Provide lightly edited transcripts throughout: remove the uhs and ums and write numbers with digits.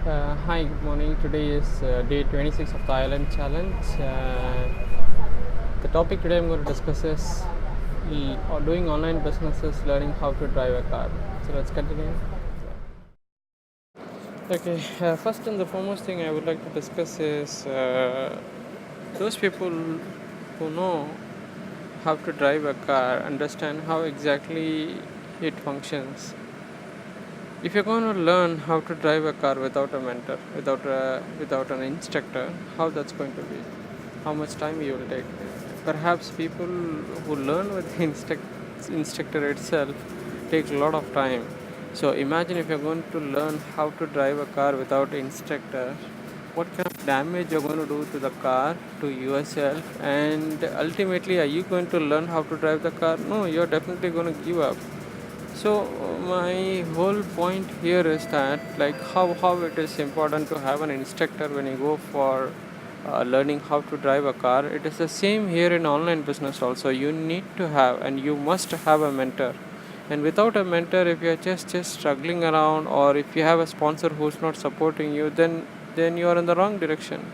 Hi, good morning. Today is day 26 of the Island Challenge. The topic today I'm going to discuss is doing online businesses, learning how to drive a car. So let's continue. Okay, first and the foremost thing I would like to discuss is those people who know how to drive a car understand how exactly it functions. If you're going to learn how to drive a car without a mentor, without an instructor, how that's going to be? How much time you will take? Perhaps people who learn with the instructor itself takes a lot of time. So imagine if you're going to learn how to drive a car without instructor, what kind of damage you're going to do to the car, to yourself, and ultimately, are you going to learn how to drive the car? No, you're definitely going to give up. So my whole point here is that like how it is important to have an instructor when you go for learning how to drive a car. It is the same here in online business also. You need to have and you must have a mentor. And without a mentor, if you are just struggling around, or if you have a sponsor who's not supporting you, then you are in the wrong direction.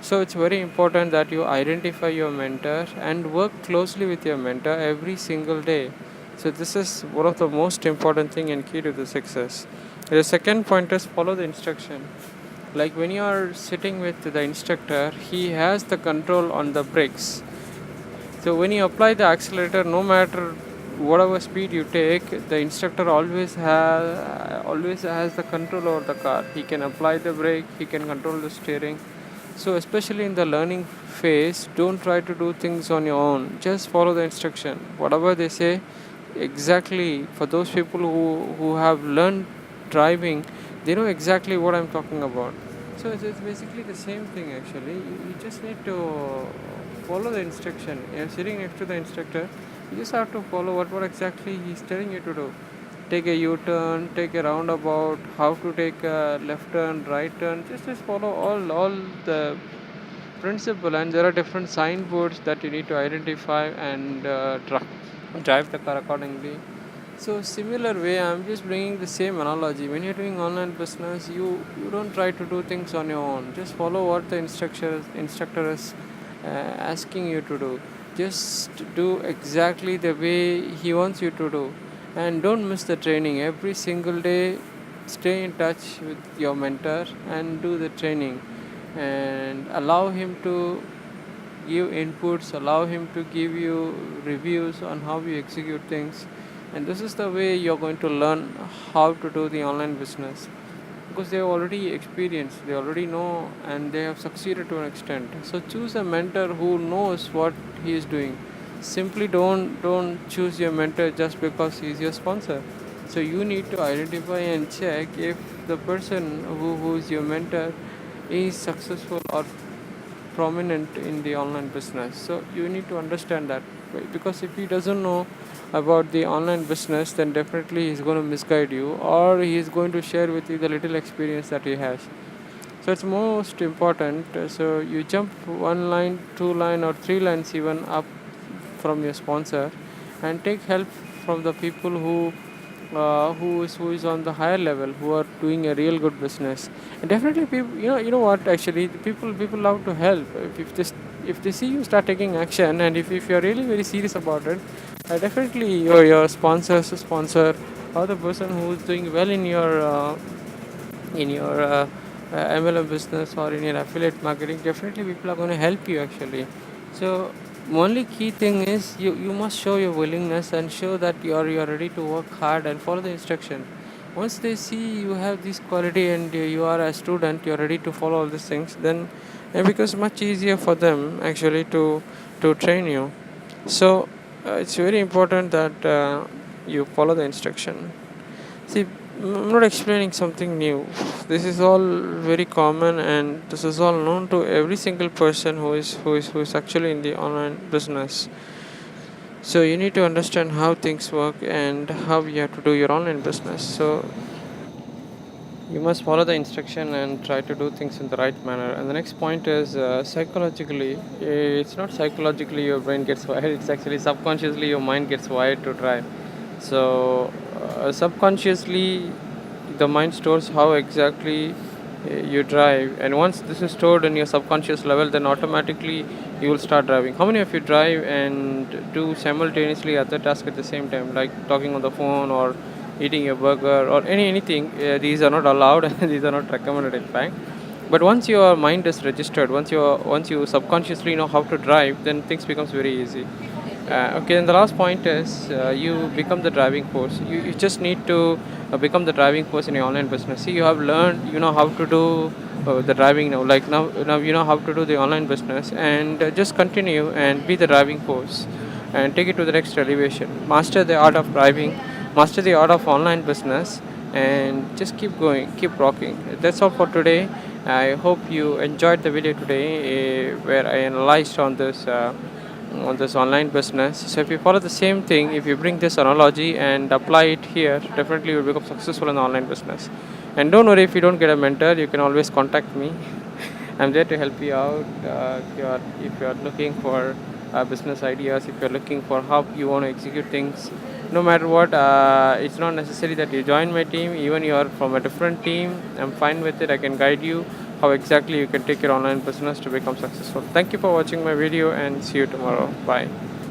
So it's very important that you identify your mentor and work closely with your mentor every single day. So this is one of the most important thing and key to the success. The second point is follow the instruction. Like when you are sitting with the instructor, he has the control on the brakes. So when you apply the accelerator, no matter whatever speed you take, the instructor always has the control over the car. He can apply the brake, he can control the steering. So especially in the learning phase, don't try to do things on your own. Just follow the instruction. Whatever they say, exactly. For those people who have learned driving, they know exactly what I'm talking about. So it's basically the same thing actually. You just need to follow the instruction. You're sitting next to the instructor, you just have to follow what exactly he's telling you to do. Take a U-turn, take a roundabout, how to take a left turn, right turn. Just follow all the principle, and there are different signboards that you need to identify and drive the car accordingly. So similar way, I'm just bringing the same analogy. When you're doing online business, you don't try to do things on your own. Just follow what the instructor is asking you to do. Just do exactly the way he wants you to do, and don't miss the training. Every single day, stay in touch with your mentor and do the training, and allow him to give inputs, allow him to give you reviews on how you execute things. And this is the way you're going to learn how to do the online business, because they have already experienced, they already know, and they have succeeded to an extent. So choose a mentor who knows what he is doing. Simply don't choose your mentor just because he is your sponsor. So you need to identify and check if the person who is your mentor is successful or prominent in the online business. So you need to understand that, because if he doesn't know about the online business, then definitely he's going to misguide you, or he's going to share with you the little experience that he has. So it's most important. So you jump one line, two line, or three lines even up from your sponsor, and take help from the people who is on the higher level, who are doing a real good business. And definitely people, you know what, actually people love to help if they see you start taking action, and if you're really very serious about it. Definitely your sponsor, or the person who's doing well in your MLM business or in your affiliate marketing, definitely people are going to help you actually. So only key thing is you must show your willingness and show that you're ready to work hard and follow the instruction. Once they see you have this quality and you are a student, you're ready to follow all these things, then it becomes much easier for them actually to train you. So it's very important that you follow the instruction. See, I'm not explaining something new. This is all very common, and this is all known to every single person who is actually in the online business. So you need to understand how things work and how you have to do your online business. So you must follow the instruction and try to do things in the right manner. And the next point is psychologically. It's not psychologically your brain gets wired, it's actually subconsciously your mind gets wired to try. So subconsciously the mind stores how exactly you drive, and once this is stored in your subconscious level, then automatically you will start driving. How many of you drive and do simultaneously other tasks at the same time, like talking on the phone or eating a burger or anything? These are not allowed and these are not recommended, in fact. But once your mind is registered, once you subconsciously know how to drive, then things becomes very easy. Okay, and the last point is you become the driving force. You just need to become the driving force in your online business. See, you have learned, you know how to do the driving now. Like now you know how to do the online business, and just continue and be the driving force, and take it to the next elevation. Master the art of driving, master the art of online business, and just keep going, keep rocking. That's all for today. I hope you enjoyed the video today, where I analyzed on this online business. So if you follow the same thing, if you bring this analogy and apply it here, definitely you will become successful in the online business. And don't worry if you don't get a mentor, you can always contact me. I'm there to help you out. If you are looking for business ideas, if you're looking for how you want to execute things, no matter what, it's not necessary that you join my team. Even you are from a different team, I'm fine with it. I can guide you how exactly you can take your online business to become successful. Thank you for watching my video, and see you tomorrow. Bye.